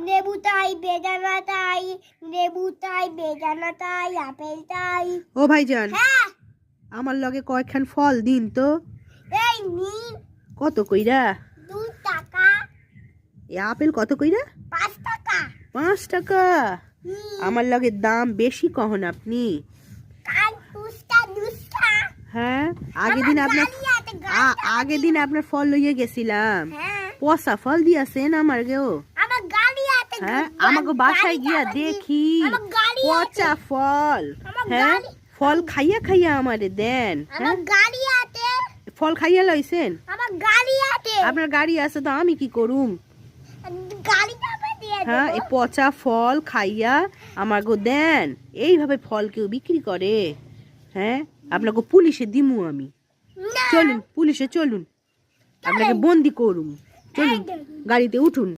লেবু তাই, বেদানা তাই, লেবু তাই, বেদানা তাই, আপেল তাই। ও ভাইজান, হ্যাঁ, আমার লগে কয়েকখান ফল দিন তো। এই নিন। কত কইরা? 2 টাকা। এই আপেল কত কইরা? 5 টাকা। 5 টাকা। আমার লগে দাম বেশি কহন আপনি। কাল দুষ্টা দুষ্টা। হ্যাঁ, আগের দিন আপনার ফল লইয়ে গেছিলাম। হ্যাঁ, পচা ফল দিয়াছেন আমার গেও। আমার গাড়ি আছে। হ্যাঁ, আমাকে বাসায় গিয়া দেখি আমার গাড়ি পচা ফল। আমার হ্যাঁ, গাড়ি। ফল খাইয়া খাইয়া আমারে দেন। আমার হ্যাঁ, গাড়ি আছে। ফল খাইয়া লইছেন? আমার গাড়ি আছে। আপনার গাড়ি আছে তো আমি কি করুম? গাড়িটা আমি দিয়ে দেব। হ্যাঁ, এই পচা ফল খাইয়া আমাকে দেন। এইভাবে ফল কেউ বিক্রি করে? হ্যাঁ, আপনাকে পুলিশে দিমু আমি। না। চলুন, পুলিশে চলুন, আপনাকে বন্দি করুম। চলুন, গাড়িতে উঠুন।